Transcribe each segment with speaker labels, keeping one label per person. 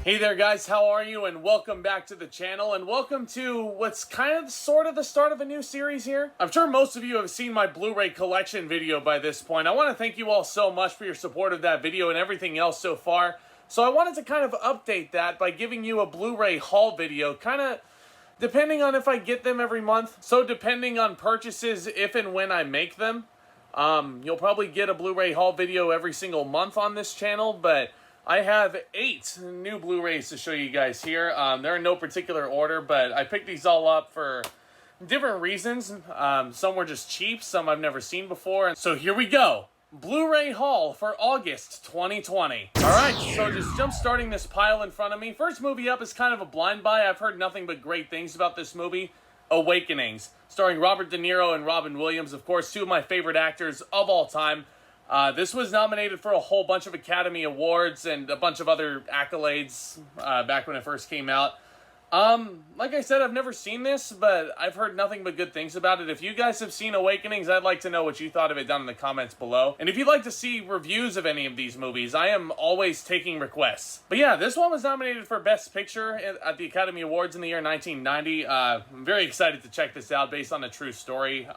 Speaker 1: Hey there guys, how are you? And welcome back to the channel, and welcome to what's kind of sort of the start of a new series here. I'm sure most of you have seen my Blu-ray collection video by this point. I want to thank you all so much for your support of that video and everything else so far. So I wanted to kind of update that by giving you a Blu-ray haul video, kind of depending on if I get them every month. So depending on purchases, if and when I make them, you'll probably get a Blu-ray haul video every single month on this channel, but I have 8 new Blu-rays to show you guys here. They're in no particular order, but I picked these all up for different reasons. Some were just cheap, some I've never seen before. So here we go. Blu-ray haul for August 2020. Alright, so just jump starting this pile in front of me. First movie up is kind of a blind buy. I've heard nothing but great things about this movie. Awakenings, starring Robert De Niro and Robin Williams, of course, 2 of my favorite actors of all time. This was nominated for a whole bunch of Academy Awards and a bunch of other accolades back when it first came out. Like I said, I've never seen this, but I've heard nothing but good things about it. If you guys have seen Awakenings, I'd like to know what you thought of it down in the comments below. And if you'd like to see reviews of any of these movies, I am always taking requests. But yeah, this one was nominated for Best Picture at the Academy Awards in the year 1990. I'm very excited to check this out based on a true story.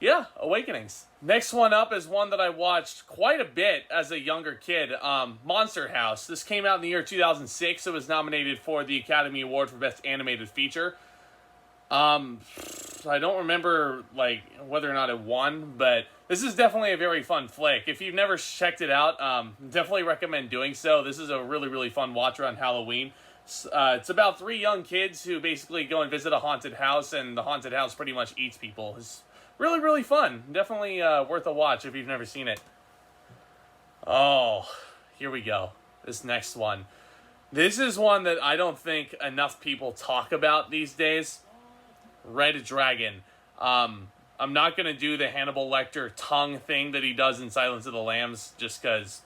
Speaker 1: Yeah, Awakenings. Next one up is one that I watched quite a bit as a younger kid, Monster House. This came out in the year 2006. It was nominated for the Academy Award for Best Animated Feature. I don't remember, like, whether or not it won, but this is definitely a very fun flick. If you've never checked it out, definitely recommend doing so. This is a really, really fun watch around Halloween. It's about 3 young kids who basically go and visit a haunted house, and the haunted house pretty much eats people. It's really, really fun. Definitely worth a watch if you've never seen it. Oh, here we go. This next one. This is one that I don't think enough people talk about these days. Red Dragon. I'm not going to do the Hannibal Lecter tongue thing that he does in Silence of the Lambs, just because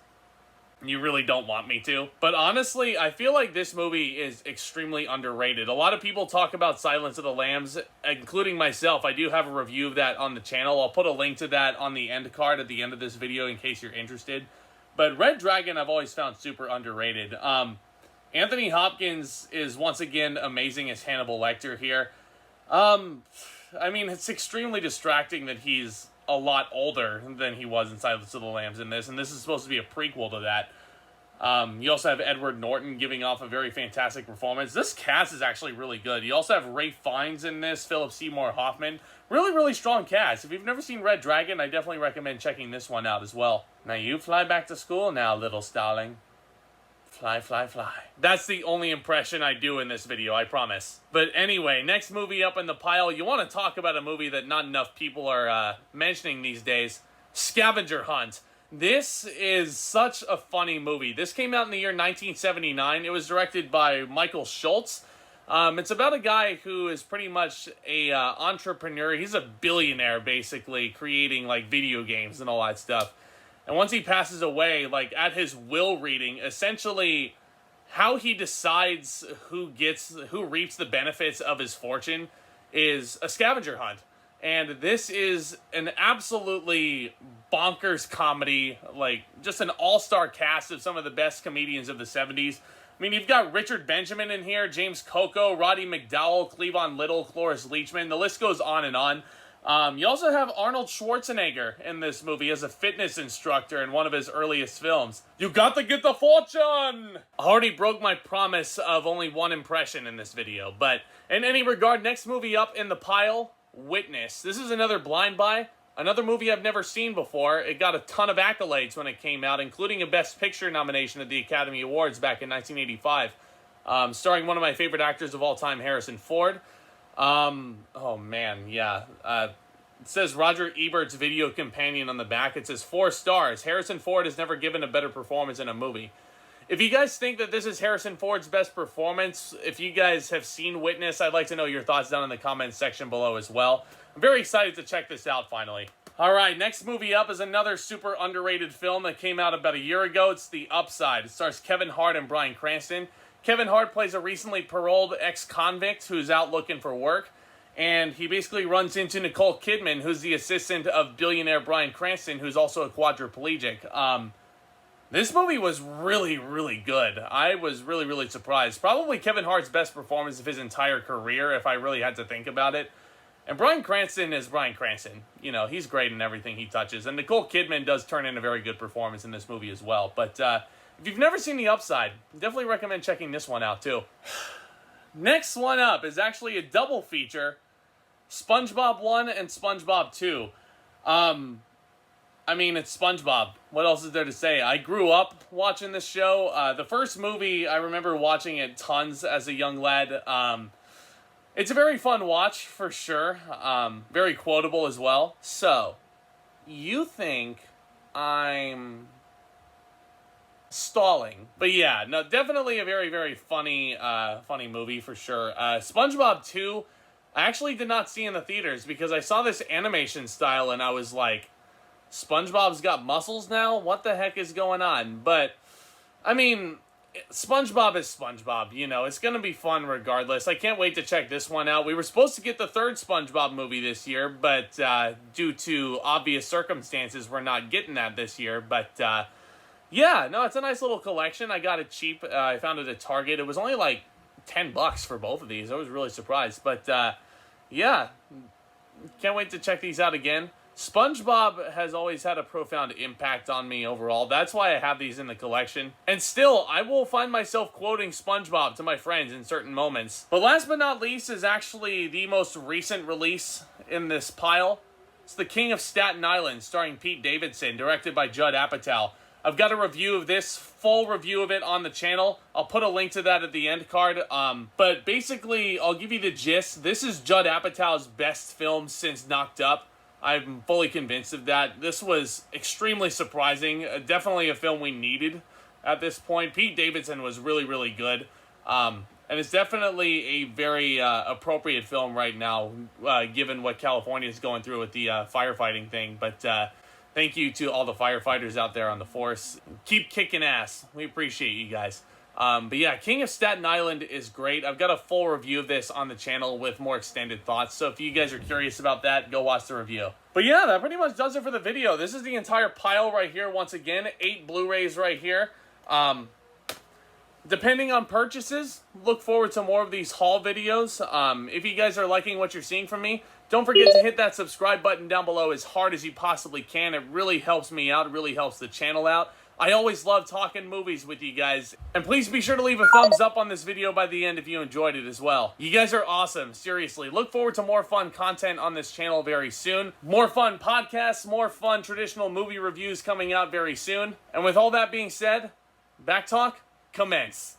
Speaker 1: you really don't want me to. But honestly, I feel like this movie is extremely underrated. A lot of people talk about Silence of the Lambs, including myself. I do have a review of that on the channel. I'll put a link to that on the end card at the end of this video in case you're interested. But Red Dragon I've always found super underrated. Anthony Hopkins is once again amazing as Hannibal Lecter here. I mean, it's extremely distracting that he's a lot older than he was in Silence of the Lambs in this, and this is supposed to be a prequel to that. You also have Edward Norton giving off a very fantastic performance. This cast is actually really good. You also have Ralph Fiennes in this, Philip Seymour Hoffman. Really, really strong cast. If you've never seen Red Dragon, I definitely recommend checking this one out as well. Now you fly back to school now, little starling. Fly, fly, fly. That's the only impression I do in this video, I promise. But anyway, next movie up in the pile. You want to talk about a movie that not enough people are mentioning these days. Scavenger Hunt. This is such a funny movie. This came out in the year 1979. It was directed by Michael Schultz. It's about a guy who is pretty much a entrepreneur. He's a billionaire, basically, creating like video games and all that stuff. And once he passes away, like at his will reading, essentially how he decides who reaps the benefits of his fortune is a scavenger hunt. And this is an absolutely bonkers comedy, like just an all-star cast of some of the best comedians of the 70s. I mean, you've got Richard Benjamin in here, James Coco, Roddy McDowall, Cleavon Little, Cloris Leachman. The list goes on and on. You also have Arnold Schwarzenegger in this movie as a fitness instructor in one of his earliest films. You got to get the fortune! I already broke my promise of only 1 impression in this video, but in any regard, next movie up in the pile, Witness. This is another blind buy, another movie I've never seen before. It got a ton of accolades when it came out, including a Best Picture nomination at the Academy Awards back in 1985, starring one of my favorite actors of all time, Harrison Ford. Oh man, yeah. It says Roger Ebert's video companion on the back. It says 4 stars. Harrison Ford has never given a better performance in a movie. If you guys think that this is Harrison Ford's best performance, if you guys have seen Witness, I'd like to know your thoughts down in the comments section below as well. I'm very excited to check this out finally. Alright, next movie up is another super underrated film that came out about a year ago. It's The Upside. It stars Kevin Hart and Bryan Cranston. Kevin Hart plays a recently paroled ex-convict who's out looking for work, and he basically runs into Nicole Kidman, who's the assistant of billionaire Bryan Cranston, who's also a quadriplegic. This movie was really, really good. I was really, really surprised. Probably Kevin Hart's best performance of his entire career, if I really had to think about it. And Bryan Cranston is Bryan Cranston. You know, he's great in everything he touches. And Nicole Kidman does turn in a very good performance in this movie as well. But if you've never seen The Upside, definitely recommend checking this one out too. Next one up is actually a double feature. Spongebob 1 and Spongebob 2. I mean, it's SpongeBob. What else is there to say? I grew up watching this show. The first movie, I remember watching it tons as a young lad. It's a very fun watch, for sure. Very quotable as well. So, you think I'm stalling. But yeah, no, definitely a very, very funny movie, for sure. SpongeBob 2, I actually did not see in the theaters because I saw this animation style and I was like, SpongeBob's got muscles now? What the heck is going on? But, I mean, SpongeBob is SpongeBob, you know, it's gonna be fun regardless. I can't wait to check this one out. We were supposed to get the third SpongeBob movie this year, but due to obvious circumstances, we're not getting that this year. But yeah, no, it's a nice little collection. I got it cheap. I found it at Target. It was only like $10 for both of these. I was really surprised. But yeah, can't wait to check these out again. SpongeBob has always had a profound impact on me overall. That's why I have these in the collection. And still, I will find myself quoting SpongeBob to my friends in certain moments. But last but not least is actually the most recent release in this pile. It's The King of Staten Island, starring Pete Davidson, directed by Judd Apatow. I've got a review of this, full review of it on the channel. I'll put a link to that at the end card. But basically, I'll give you the gist. This is Judd Apatow's best film since Knocked Up. I'm fully convinced of that. This was extremely surprising. Definitely a film we needed at this point. Pete Davidson was really, really good. And it's definitely a very appropriate film right now, given what California is going through with the firefighting thing. But thank you to all the firefighters out there on the force. Keep kicking ass. We appreciate you guys. But yeah, King of Staten Island is great. I've got a full review of this on the channel with more extended thoughts. So if you guys are curious about that, go watch the review. But yeah, that pretty much does it for the video. This is the entire pile right here. Once again, 8 Blu-rays right here. Depending on purchases, look forward to more of these haul videos. If you guys are liking what you're seeing from me, don't forget to hit that subscribe button down below as hard as you possibly can. It really helps me out. It really helps the channel out. I always love talking movies with you guys. And please be sure to leave a thumbs up on this video by the end if you enjoyed it as well. You guys are awesome, seriously. Look forward to more fun content on this channel very soon. More fun podcasts, more fun traditional movie reviews coming out very soon. And with all that being said, Back Talk, commence.